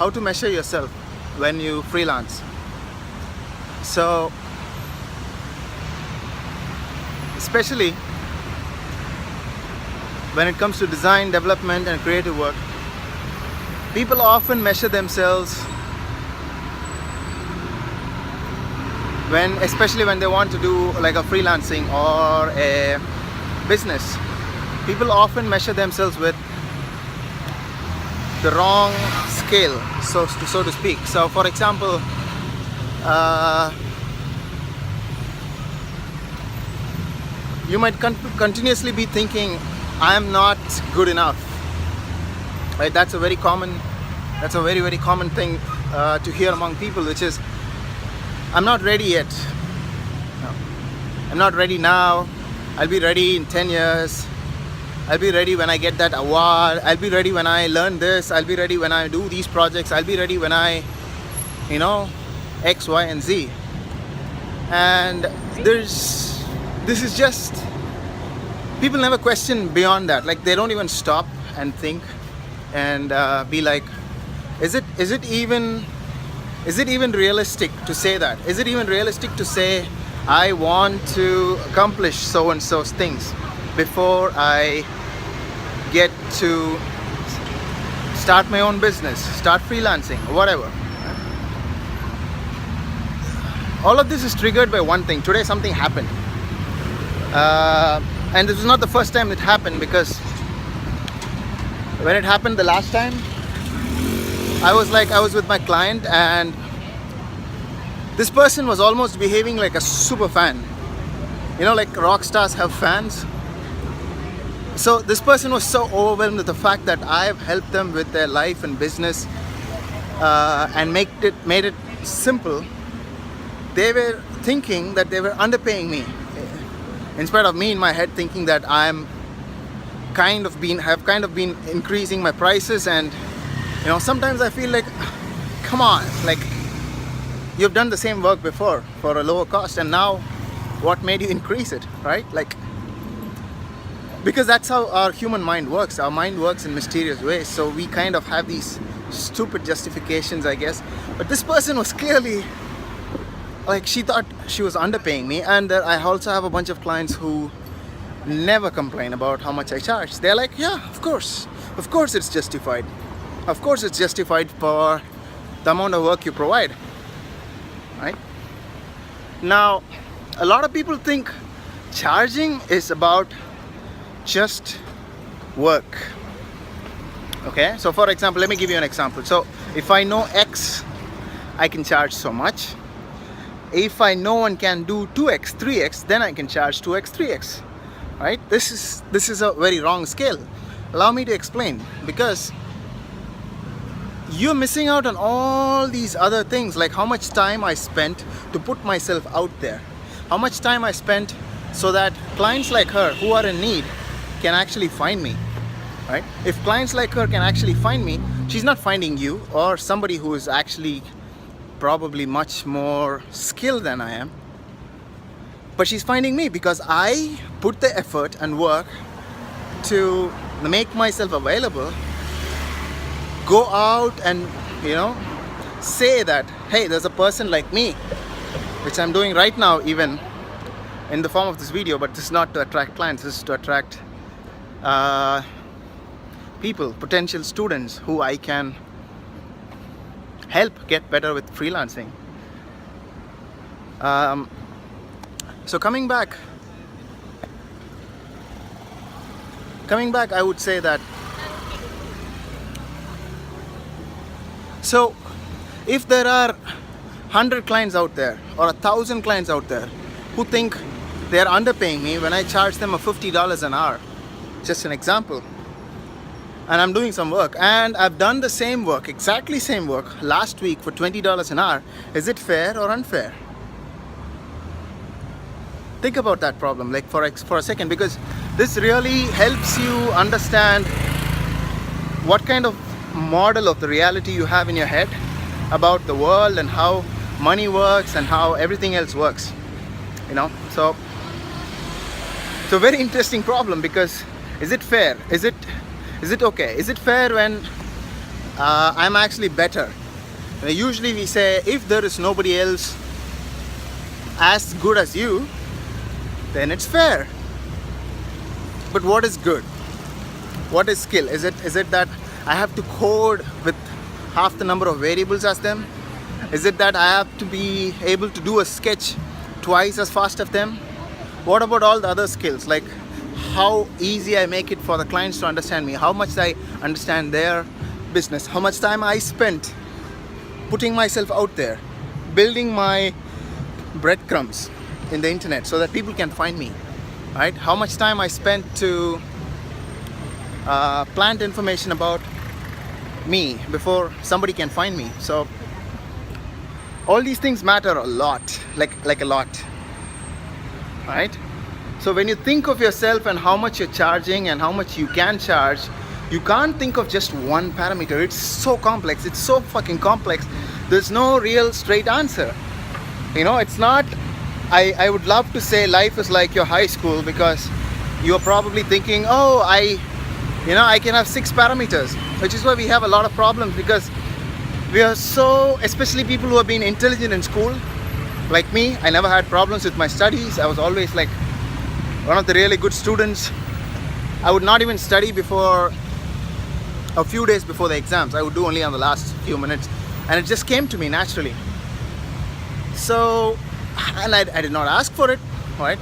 how to measure yourself when you freelance. So especially when it comes to design, development and creative work, people often measure themselves especially when they want to do like a freelancing or a business. People often measure themselves with the wrong scale, so to speak. So for example, you might continuously be thinking, I am not good enough, right? That's a very very common thing to hear among people, which is, I'm not ready yet. No. I'm not ready now. I'll be ready in 10 years. I'll be ready when I get that award. I'll be ready when I learn this. I'll be ready when I do these projects. I'll be ready when I, X, Y, and Z. And this is just, people never question beyond that. Like, they don't even stop and think and be like, is it even realistic to say that? Is it even realistic to say, I want to accomplish so and so's things before I get to start my own business, start freelancing, whatever? All of this is triggered by one thing. Today something happened, and this is not the first time it happened, because when it happened the last time, I was with my client, and this person was almost behaving like a super fan. Like rock stars have fans. So this person was so overwhelmed with the fact that I've helped them with their life and business, and made it simple. They were thinking that they were underpaying me, in spite of me in my head thinking that have kind of been increasing my prices. And sometimes I feel like, come on, like, you've done the same work before for a lower cost, and now what made you increase it, right? Like, because that's how our human mind works. Our mind works in mysterious ways, so we kind of have these stupid justifications, I guess. But this person was clearly, like, she thought she was underpaying me. And I also have a bunch of clients who never complain about how much I charge. They're like, yeah, of course it's justified. Of course it's justified for the amount of work you provide, right? Now, a lot of people think charging is about just work. Okay, so for example, let me give you an example. So if I know X, I can charge so much. If I know one can do 2x, 3x, then I can charge 2x, 3x, right? This is a very wrong scale. Allow me to explain, because you're missing out on all these other things, like how much time I spent to put myself out there, how much time I spent so that clients like her who are in need can actually find me, right? If clients like her can actually find me, she's not finding you or somebody who is actually probably much more skilled than I am, but she's finding me because I put the effort and work to make myself available, go out and say that, hey, there's a person like me, which I'm doing right now, even in the form of this video. But this is not to attract clients, this is to attract people, potential students who I can help get better with freelancing. So coming back, I would say that, so if there are 100 clients out there or 1,000 clients out there who think they're underpaying me when I charge them $50 an hour, just an example, and I'm doing some work, and I've done the same work, exactly same work, last week for $20 an hour, is it fair or unfair? Think about that problem, like for a second, because this really helps you understand what kind of model of the reality you have in your head about the world and how money works and how everything else works. So it's a very interesting problem, because is it fair? Is it okay? Is it fair when I'm actually better. Usually we say if there is nobody else as good as you, then it's fair. But what is good? What is skill? Is it that I have to code with half the number of variables as them? Is it that I have to be able to do a sketch twice as fast as them? What about all the other skills, like how easy I make it for the clients to understand me, how much I understand their business, how much time I spent putting myself out there, building my breadcrumbs in the internet so that people can find me, right? How much time I spent to plant information about me before somebody can find me. So all these things matter a lot, like a lot, right? So when you think of yourself and how much you're charging and how much you can charge, you can't think of just one parameter. It's so complex. It's so fucking complex. There's no real straight answer. It's not. I would love to say life is like your high school, because you're probably thinking, oh, I can have 6 parameters, which is why we have a lot of problems, because we are so, especially people who have been intelligent in school, like me. I never had problems with my studies. I was always like one of the really good students. I would not even study before a few days before the exams. I would do only on the last few minutes, and it just came to me naturally. So, and I did not ask for it, right?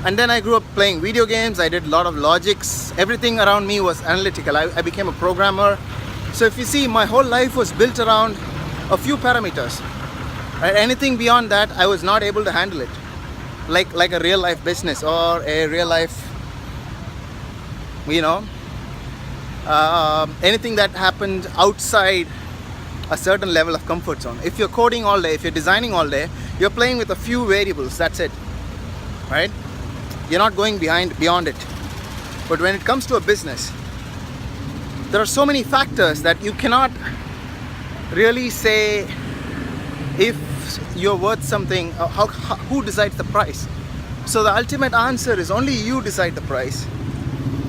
And then I grew up playing video games. I did a lot of logics. Everything around me was analytical. I became a programmer. So if you see, my whole life was built around a few parameters, right? Anything beyond that, I was not able to handle it, like a real life business or a real life, anything that happened outside a certain level of comfort zone. If you're coding all day, if you're designing all day, you're playing with a few variables. That's it, right? You're not going beyond it. But when it comes to a business, there are so many factors that you cannot really say if you're worth something. Who decides the price? So the ultimate answer is only you decide the price.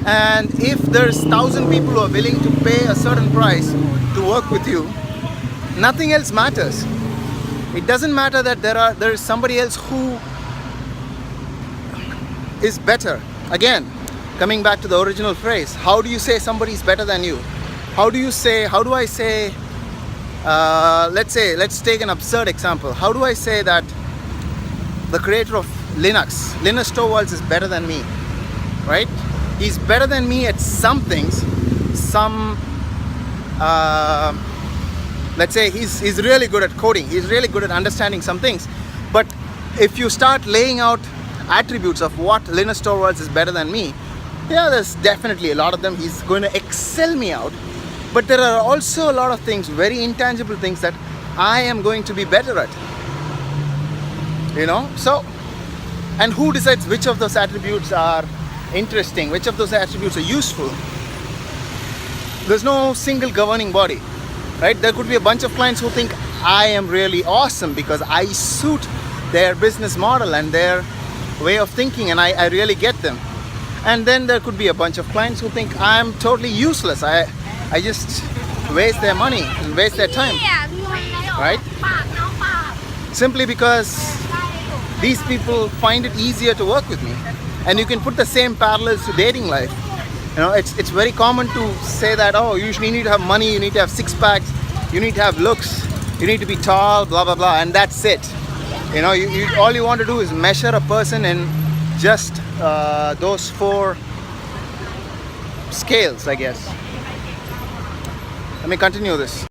And if there's 1,000 people who are willing to pay a certain price to work with you, nothing else matters. It doesn't matter that there is somebody else who is better. Again, coming back to the original phrase, how do you say somebody is better than you? How do I say, let's take an absurd example. How do I say that the creator of Linus Torvalds is better than me, right? He's better than me at some things. Let's say he's really good at coding. He's really good at understanding some things. But if you start laying out attributes of what Linus Torvalds is better than me, yeah, there's definitely a lot of them. He's going to excel me out. But there are also a lot of things, very intangible things, that I am going to be better at. So, and who decides which of those attributes are interesting, which of those attributes are useful? There's no single governing body, right? There could be a bunch of clients who think I am really awesome because I suit their business model and their way of thinking, and I really get them. And then there could be a bunch of clients who think I'm totally useless. I just waste their money and waste their time, right? Simply because these people find it easier to work with me. And you can put the same parallels to dating life. It's very common to say that, oh, you usually need to have money, you need to have 6 packs, you need to have looks, you need to be tall, blah blah blah, and that's it. All you want to do is measure a person in just those 4 scales, I guess. Let me continue this.